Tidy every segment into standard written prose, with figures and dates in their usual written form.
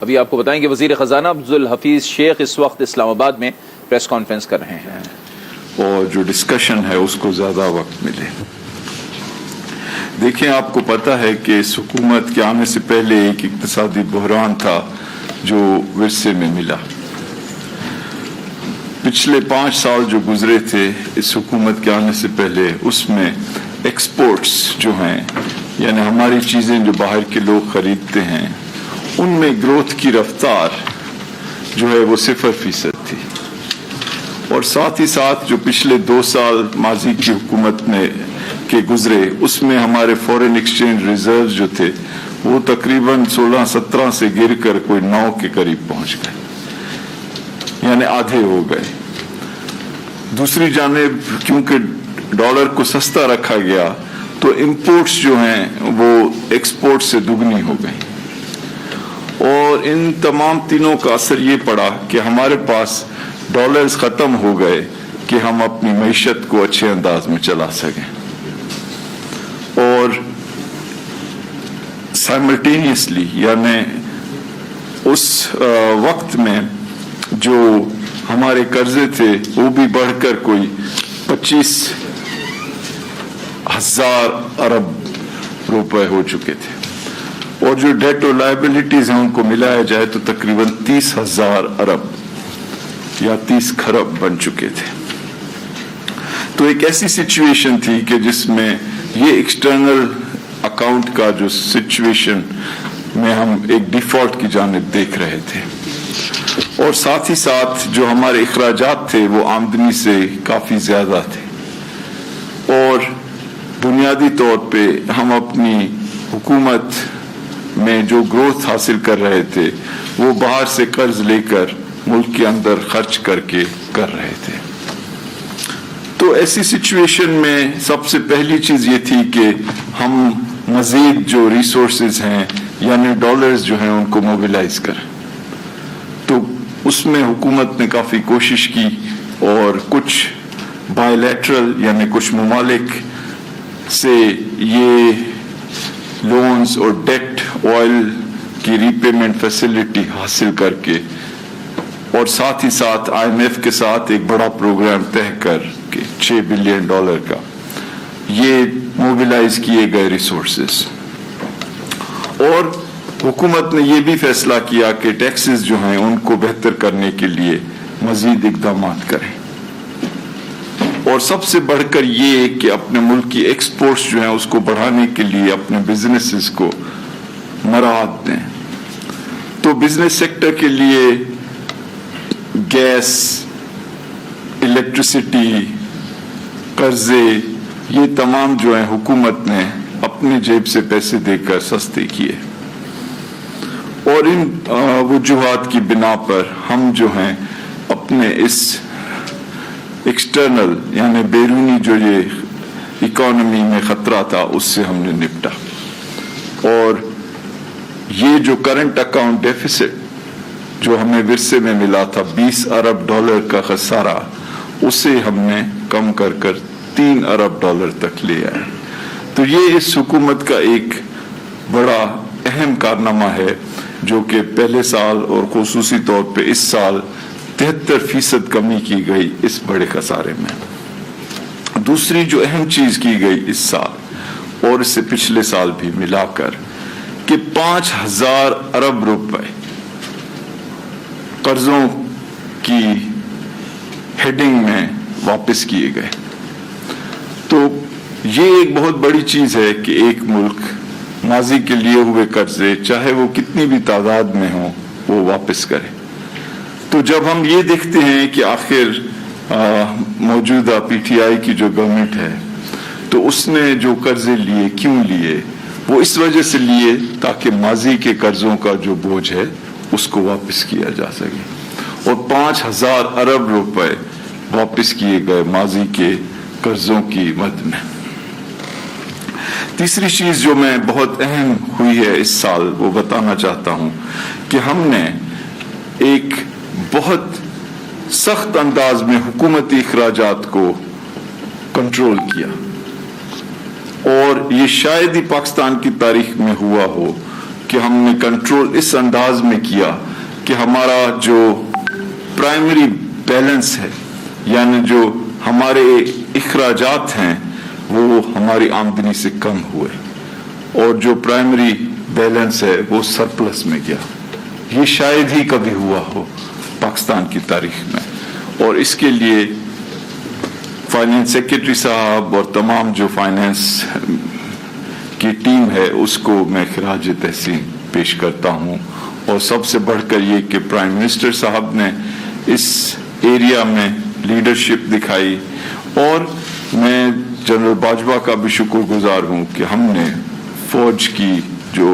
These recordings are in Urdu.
ابھی آپ کو بتائیں کہ وزیر خزانہ عبدالحفیظ شیخ اس وقت اسلام آباد میں پریس کانفرنس کر رہے ہیں اور جو ڈسکشن ہے اس کو زیادہ وقت ملے. دیکھیں، آپ کو پتہ ہے کہ اس حکومت کے آنے سے پہلے ایک اقتصادی بحران تھا جو ورثے میں ملا. پچھلے 5 سال جو گزرے تھے اس حکومت کے آنے سے پہلے، اس میں ایکسپورٹس جو ہیں، یعنی ہماری چیزیں جو باہر کے لوگ خریدتے ہیں، ان میں گروتھ کی رفتار جو ہے وہ 0% تھی. اور ساتھ ہی ساتھ جو پچھلے 2 سال ماضی کی حکومت میں کے گزرے، اس میں ہمارے فورن ایکسچینج ریزروز جو تھے وہ تقریباً 16-17 سے گر کر کوئی 9 کے قریب پہنچ گئے، یعنی آدھے ہو گئے. دوسری جانب کیونکہ ڈالر کو سستا رکھا گیا تو امپورٹس جو ہیں وہ ایکسپورٹ سے دگنی ہو گئی. اور ان تمام تینوں کا اثر یہ پڑا کہ ہمارے پاس ڈالرز ختم ہو گئے کہ ہم اپنی معیشت کو اچھے انداز میں چلا سکیں. اور سائملٹینیسلی، یعنی اس وقت میں جو ہمارے قرضے تھے وہ بھی بڑھ کر کوئی 25,000 ارب روپے ہو چکے تھے. اور جو ڈیٹ اور لائبلٹیز ہیں ان کو ملایا جائے تو تقریباً 30,000 ارب یا 30 کھرب بن چکے تھے. تو ایک ایسی سچویشن تھی کہ جس میں یہ ایکسٹرنل اکاؤنٹ کا جو سچویشن میں ہم ایک ڈیفالٹ کی جانب دیکھ رہے تھے. اور ساتھ ہی ساتھ جو ہمارے اخراجات تھے وہ آمدنی سے کافی زیادہ تھے. اور بنیادی طور پہ ہم اپنی حکومت میں جو گروتھ حاصل کر رہے تھے وہ باہر سے قرض لے کر ملک کے اندر خرچ کر کے کر رہے تھے. تو ایسی سچویشن میں سب سے پہلی چیز یہ تھی کہ ہم مزید جو ریسورسز ہیں یعنی ڈالرز جو ہیں ان کو موبیلائز کریں. تو اس میں حکومت نے کافی کوشش کی اور کچھ بائیلیٹرل یعنی کچھ ممالک سے یہ لونز اور ڈیٹ آئل کی ری پیمنٹ فیسلٹی حاصل کر کے، اور ساتھ ہی ساتھ IMF کے ساتھ ایک بڑا پروگرام طے کر کے $6 بلین کا یہ موبیلائز کیے گئے ریسورسز. اور حکومت نے یہ بھی فیصلہ کیا کہ ٹیکسز جو ہیں ان کو بہتر کرنے کے لیے مزید اقدامات کریں. اور سب سے بڑھ کر یہ کہ اپنے ملک کی ایکسپورٹس جو ہیں اس کو بڑھانے کے لیے اپنے بزنسز کو مراعات دیں. تو بزنس سیکٹر کے لیے گیس، الیکٹریسٹی، قرضے، یہ تمام جو ہیں حکومت نے اپنے جیب سے پیسے دے کر سستے کیے. اور ان وجوہات کی بنا پر ہم جو ہیں اپنے اس ایکسٹرنل یعنی بیرونی جو یہ اکانومی میں خطرہ تھا اس سے ہم نے نپٹا. اور یہ جو کرنٹ اکاؤنٹ ڈیفیسٹ جو ہمیں ورثے میں ملا تھا $20 ارب کا خسارہ، اسے ہم نے کم کر کر $3 ارب تک لے آئے. تو یہ اس حکومت کا ایک بڑا اہم کارنامہ ہے جو کہ پہلے سال اور خصوصی طور پہ اس سال 73% کمی کی گئی اس بڑے خسارے میں. دوسری جو اہم چیز کی گئی اس سال اور اس سے پچھلے سال بھی ملا کر کہ 5,000 ارب روپے قرضوں کی ہیڈنگ میں واپس کیے گئے. تو یہ ایک بہت بڑی چیز ہے کہ ایک ملک ماضی کے لیے ہوئے قرضے چاہے وہ کتنی بھی تعداد میں ہوں وہ واپس کرے. تو جب ہم یہ دیکھتے ہیں کہ آخر موجودہ PTI کی جو گورنمنٹ ہے تو اس نے جو قرضے لیے کیوں لیے، وہ اس وجہ سے لیے تاکہ ماضی کے قرضوں کا جو بوجھ ہے اس کو واپس کیا جا سکے. اور 5,000 ارب روپے واپس کیے گئے ماضی کے قرضوں کی مد میں. تیسری چیز جو میں بہت اہم ہوئی ہے اس سال وہ بتانا چاہتا ہوں کہ ہم نے ایک بہت سخت انداز میں حکومتی اخراجات کو کنٹرول کیا. اور یہ شاید ہی پاکستان کی تاریخ میں ہوا ہو کہ ہم نے کنٹرول اس انداز میں کیا کہ ہمارا جو پرائمری بیلنس ہے، یعنی جو ہمارے اخراجات ہیں وہ ہماری آمدنی سے کم ہوئے، اور جو پرائمری بیلنس ہے وہ سرپلس میں گیا. یہ شاید ہی کبھی ہوا ہو پاکستان کی تاریخ میں، اور اس کے لیے فائنانس سیکرٹری صاحب اور تمام جو فائنانس کی ٹیم ہے اس کو میں خراج تحسین پیش کرتا ہوں. اور سب سے بڑھ کر یہ کہ پرائم منسٹر صاحب نے اس ایریا میں لیڈرشپ دکھائی، اور میں جنرل باجوہ کا بھی شکر گزار ہوں کہ ہم نے فوج کی جو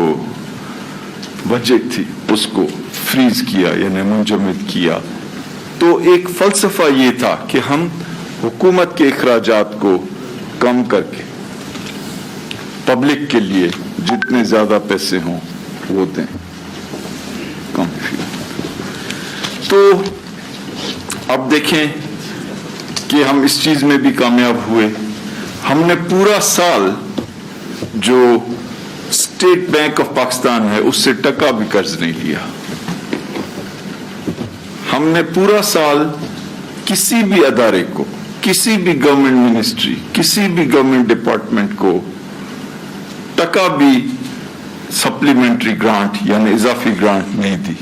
بجٹ تھی اس کو فریز کیا، یعنی منجمد کیا. تو ایک فلسفہ یہ تھا کہ ہم حکومت کے اخراجات کو کم کر کے پبلک کے لیے جتنے زیادہ پیسے ہوں وہ دیں. تو اب دیکھیں کہ ہم اس چیز میں بھی کامیاب ہوئے. ہم نے پورا سال جو اسٹیٹ بینک آف پاکستان ہے اس سے ٹکا بھی قرض نہیں لیا. ہم نے پورا سال کسی بھی ادارے کو، کسی بھی گورنمنٹ منسٹری، کسی بھی گورنمنٹ ڈپارٹمنٹ کو ٹکا بھی سپلیمنٹری گرانٹ یعنی اضافی گرانٹ نہیں دی،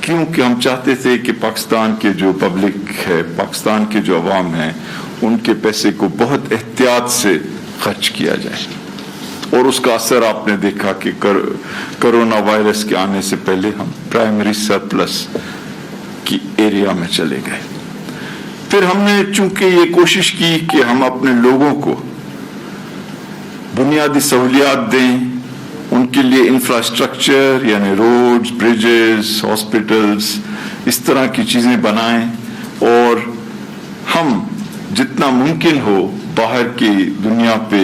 کیونکہ ہم چاہتے تھے کہ پاکستان کے جو پبلک ہے، پاکستان کے جو عوام ہیں، ان کے پیسے کو بہت احتیاط سے خرچ کیا جائے. اور اس کا اثر آپ نے دیکھا کہ کرونا وائرس کے آنے سے پہلے ہم پرائمری سرپلس کی ایریا میں چلے گئے. پھر ہم نے چونکہ یہ کوشش کی کہ ہم اپنے لوگوں کو بنیادی سہولیات دیں، ان کے لیے انفراسٹرکچر یعنی روڈز، بریجز، ہاسپٹلز، اس طرح کی چیزیں بنائیں، اور ہم جتنا ممکن ہو باہر کی دنیا پہ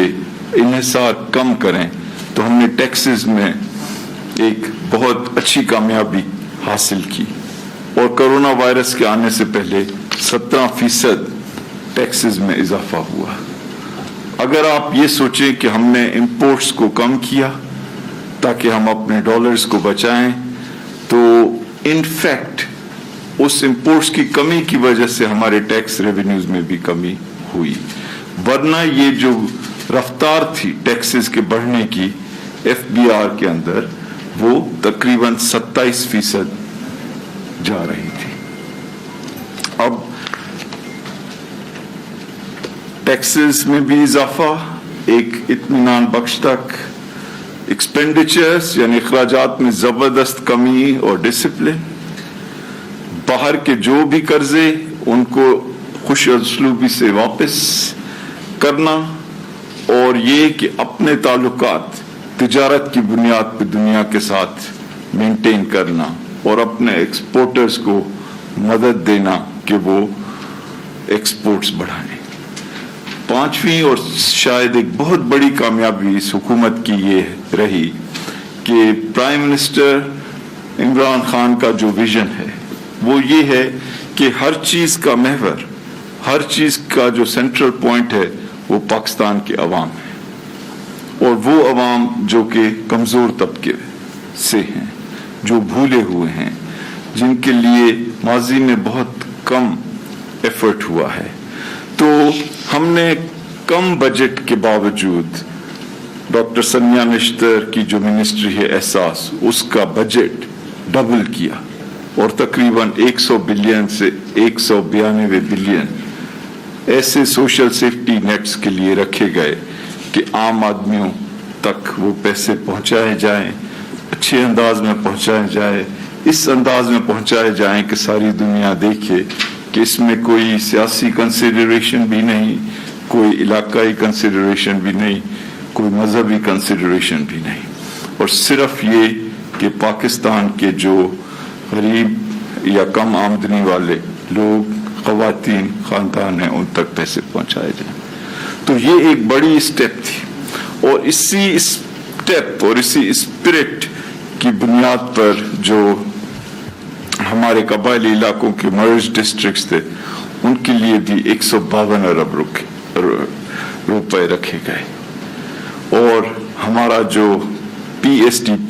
انحصار کم کریں. تو ہم نے ٹیکسز میں ایک بہت اچھی کامیابی حاصل کی، اور کرونا وائرس کے آنے سے پہلے 17% ٹیکسز میں اضافہ ہوا. اگر آپ یہ سوچیں کہ ہم نے امپورٹس کو کم کیا تاکہ ہم اپنے ڈالرز کو بچائیں، تو ان فیکٹ اس امپورٹس کی کمی کی وجہ سے ہمارے ٹیکس ریونیوز میں بھی کمی ہوئی. ورنہ یہ جو رفتار تھی ٹیکسز کے بڑھنے کی ایف بی آر کے اندر، وہ تقریباً 27% جا رہی تھی. اب ٹیکسز میں بھی اضافہ ایک اطمینان بخش تک، ایکسپینڈیچرز یعنی اخراجات میں زبردست کمی اور ڈسپلن، باہر کے جو بھی قرضے ان کو خوش اسلوبی سے واپس کرنا، اور یہ کہ اپنے تعلقات تجارت کی بنیاد پہ دنیا کے ساتھ مینٹین کرنا، اور اپنے ایکسپورٹرز کو مدد دینا کہ وہ ایکسپورٹس بڑھائیں. پانچویں اور شاید ایک بہت بڑی کامیابی اس حکومت کی یہ رہی کہ پرائم منسٹر عمران خان کا جو ویژن ہے وہ یہ ہے کہ ہر چیز کا محور، ہر چیز کا جو سینٹرل پوائنٹ ہے وہ پاکستان کے عوام ہے، اور وہ عوام جو کہ کمزور طبقے سے ہیں، جو بھولے ہوئے ہیں، جن کے لیے ماضی میں بہت کم ایفرٹ ہوا ہے. تو ہم نے کم بجٹ کے باوجود ڈاکٹر سنیا نشتر کی جو منسٹری ہے احساس، اس کا بجٹ ڈبل کیا، اور تقریباً 100 بلین سے 192 بلین ایسے سوشل سیفٹی نیٹس کے لیے رکھے گئے کہ عام آدمیوں تک وہ پیسے پہنچائے جائیں، اچھے انداز میں پہنچائے جائیں، اس انداز میں پہنچائے جائیں کہ ساری دنیا دیکھے کہ اس میں کوئی سیاسی کنسیڈریشن بھی نہیں، کوئی علاقائی کنسیڈریشن بھی نہیں، کوئی مذہبی کنسیڈریشن بھی نہیں، اور صرف یہ کہ پاکستان کے جو غریب یا کم آمدنی والے لوگ، خواتین، خاندان ہیں، ان تک پیسے پہنچائے جائیں. تو یہ ایک بڑی اسٹیپ تھی، اور اسی اسٹیپ اور اسی اسپرٹ کی بنیاد پر جو ہمارے قبائلی علاقوں کے مرج ڈسٹرکٹس تھے ان کے لیے بھی 152 ارب روپے رکھے گئے، اور ہمارا جو PSDP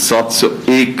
701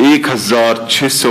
1600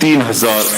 3000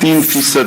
3%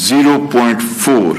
0.4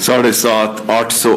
750-800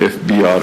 FBR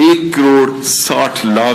1,60,00,000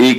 1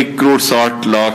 1,60,00,000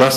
10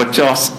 50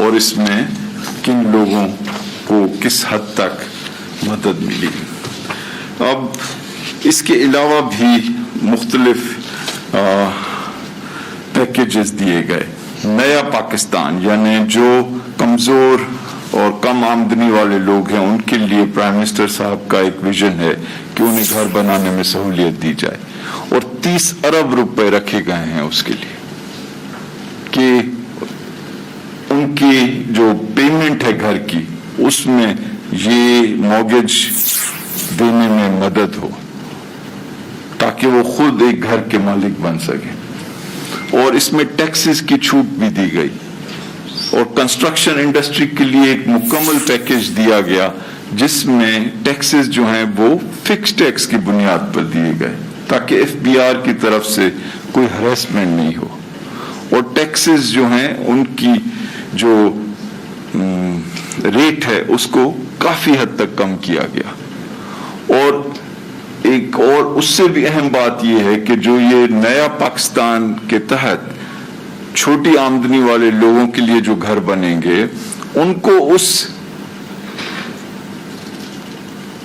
اور اس میں کن لوگوں کو کس حد تک مدد ملی. اب اس کے علاوہ بھی مختلف پیکیجز دیے گئے. نیا پاکستان یعنی جو کمزور اور کم آمدنی والے لوگ ہیں ان کے لیے پرائم منسٹر صاحب کا ایک ویژن ہے کہ انہیں گھر بنانے میں سہولیت دی جائے اور 30 ارب روپے رکھے گئے ہیں اس کے لیے کہ ان کی جو پیمنٹ ہے گھر کی اس میں یہ مورگیج دینے میں مدد ہو تاکہ وہ خود ایک گھر کے مالک بن سکے. اور اس میں ٹیکسز کی چھوٹ بھی دی گئی اور کنسٹرکشن انڈسٹری کے لیے ایک مکمل پیکیج دیا گیا جس میں ٹیکسز جو ہیں وہ فکس ٹیکس کی بنیاد پر دیے گئے تاکہ ایف بی آر کی طرف سے کوئی ہراسمنٹ نہیں ہو. اور ٹیکسز جو ہیں ان کی جو ریٹ ہے اس کو کافی حد تک کم کیا گیا. اور ایک اور اس سے بھی اہم بات یہ ہے کہ جو یہ نیا پاکستان کے تحت چھوٹی آمدنی والے لوگوں کے لیے جو گھر بنیں گے ان کو اس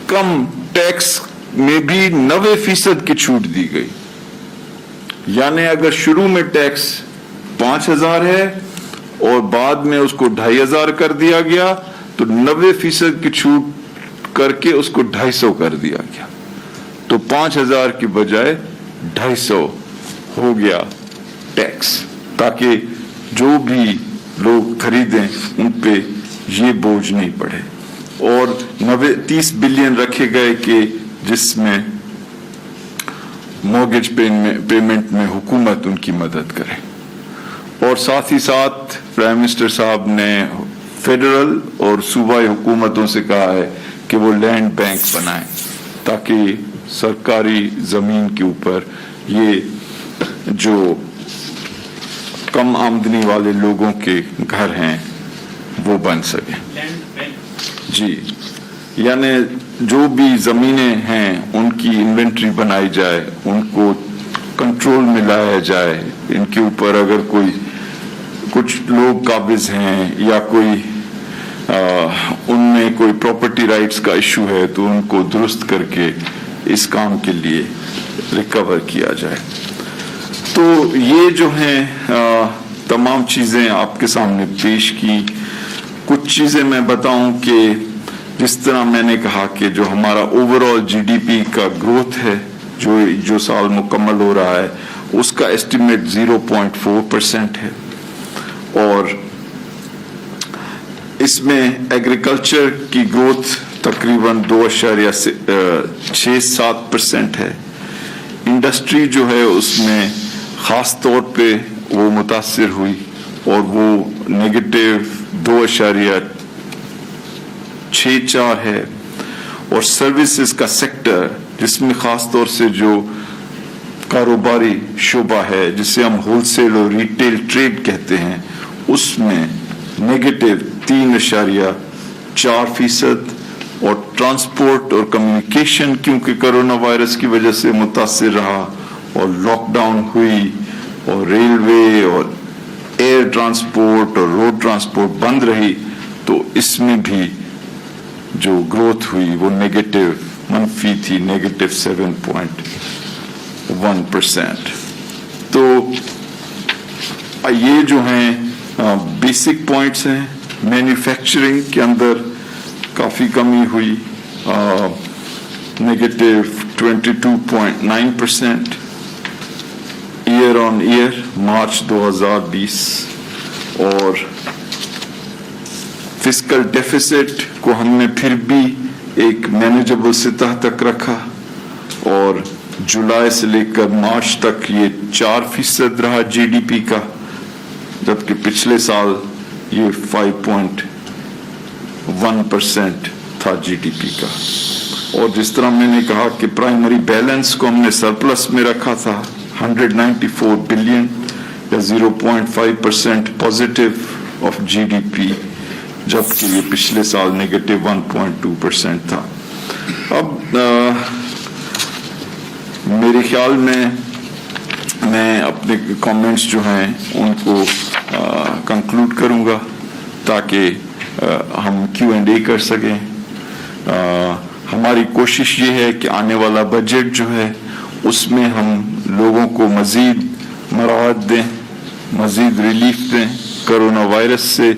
کم ٹیکس میں بھی 90% کی چھوٹ دی گئی. یعنی اگر شروع میں ٹیکس 5,000 ہے اور بعد میں اس کو 2,500 کر دیا گیا تو 90% کی چھوٹ کر کے اس کو 250 کر دیا گیا تو 5,000 کی بجائے 250 ہو گیا ٹیکس تاکہ جو بھی لوگ خریدیں ان پہ یہ بوجھ نہیں پڑے. اور 30 بلین رکھے گئے کہ جس میں مورگیج پیمنٹ میں حکومت ان کی مدد کرے. اور ساتھ ہی ساتھ پرائم منسٹر صاحب نے فیڈرل اور صوبائی حکومتوں سے کہا ہے کہ وہ لینڈ بینک بنائیں تاکہ سرکاری زمین کے اوپر یہ جو کم آمدنی والے لوگوں کے گھر ہیں وہ بن سکے. جی یعنی جو بھی زمینیں ہیں ان کی انوینٹری بنائی جائے ان کو کنٹرول میں لایا جائے. ان کے اوپر اگر کوئی کچھ لوگ قابض ہیں یا کوئی ان میں کوئی پراپرٹی رائٹس کا ایشو ہے تو ان کو درست کر کے اس کام کے لیے ریکور کیا جائے. تو یہ جو ہیں تمام چیزیں آپ کے سامنے پیش کی. کچھ چیزیں میں بتاؤں کہ جس طرح میں نے کہا کہ جو ہمارا اوور آل جی ڈی پی کا گروتھ ہے جو سال مکمل ہو رہا ہے اس کا ایسٹیمیٹ 0.4% ہے. اور اس میں ایگریکلچر کی گروتھ تقریباً 2.67% ہے. انڈسٹری جو ہے اس میں خاص طور پہ وہ متاثر ہوئی اور وہ -2.64 ہے. اور سروسز کا سیکٹر جس میں خاص طور سے جو کاروباری شعبہ ہے جسے ہم ہول سیل اور ریٹیل ٹریڈ کہتے ہیں اس میں -3.4%. اور ٹرانسپورٹ اور کمیونیکیشن کیونکہ کرونا وائرس کی وجہ سے متاثر رہا اور لاک ڈاؤن ہوئی اور ریلوے اور ایئر ٹرانسپورٹ اور روڈ ٹرانسپورٹ بند رہی تو اس میں بھی جو گروتھ ہوئی وہ منفی تھی -7.1%. تو یہ جو ہیں بیسک پوائنٹس ہیں. مینوفیکچرنگ کے اندر کافی کمی ہوئی -22.9% ایئر آن ایئر مارچ 2020. اور فسکل ڈیفیسٹ کو ہم نے پھر بھی ایک مینیجبل سطح تک رکھا اور جولائی سے لے کر مارچ تک یہ 4% رہا جی ڈی پی کا جبکہ پچھلے سال یہ 5.1% تھا جی ڈی پی کا. اور جس طرح میں نے کہا کہ پرائمری بیلنس کو ہم نے سرپلس میں رکھا تھا 194 بلین یا 0.5% positive of G D P جبکہ یہ پچھلے سال -1.2% تھا. اب میرے خیال میں اپنے کامنٹس جو ہیں ان کو کنکلوڈ کروں گا تاکہ ہم Q&A کر سکیں. ہماری کوشش یہ ہے کہ آنے والا بجٹ جو ہے اس میں ہم لوگوں کو مزید مراعات دیں, مزید ریلیف دیں. کرونا وائرس سے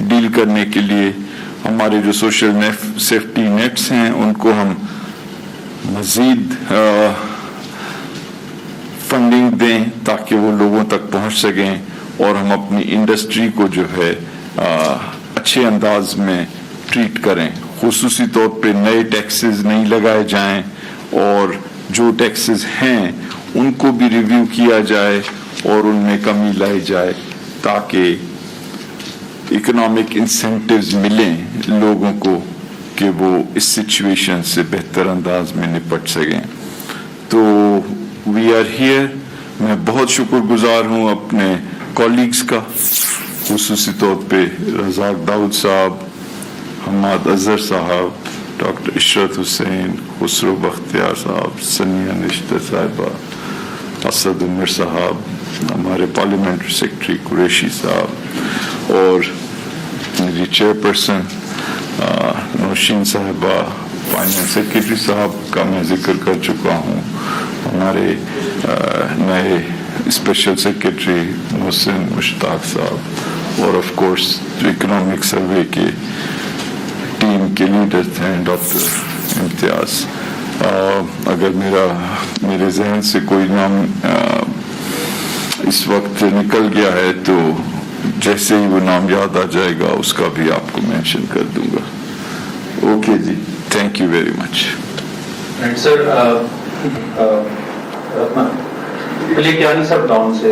ڈیل کرنے کے لیے ہمارے جو سوشل سیفٹی نیٹس ہیں ان کو ہم مزید فنڈنگ دیں تاکہ وہ لوگوں تک پہنچ سکیں, اور ہم اپنی انڈسٹری کو جو ہے اچھے انداز میں ٹریٹ کریں. خصوصی طور پہ نئے ٹیکسز نہیں لگائے جائیں, اور جو ٹیکسز ہیں ان کو بھی ریویو کیا جائے اور ان میں کمی لائی جائے تاکہ اکنامک انسینٹیوز ملیں لوگوں کو کہ وہ اس سچویشن سے بہتر انداز میں نپٹ سکیں. تو وی آر ہیئر. میں بہت شکر گزار ہوں اپنے کولیگز کا, خصوصی طور پہ رزاق داؤد صاحب, حماد اظہر صاحب, ڈاکٹر عشرت حسین, خسرو بختیار صاحب, سنیا نشتر صاحبہ, اسد عمر صاحب, ہمارے پارلیمنٹری سیکرٹری قریشی صاحب, اور میری چیئرپرسن نوشین صاحبہ, فائنانس سیکرٹری صاحب کا میں ذکر کر چکا ہوں, ہمارے نئے اسپیشل سیکرٹری محسن مشتاق صاحب, اور آف کورس جو اکنامک سروے کے ٹیم کے لیڈر تھے ڈاکٹر امتیاز. اگر میرے ذہن سے کوئی نام اس وقت نکل گیا ہے تو جیسے ہی وہ نام یاد آ جائے گا اس کا بھی آپ کو مینشن کر دوں گا. اوکے جی, thank you very much. Sir ملک یعنی سب ڈاؤن سے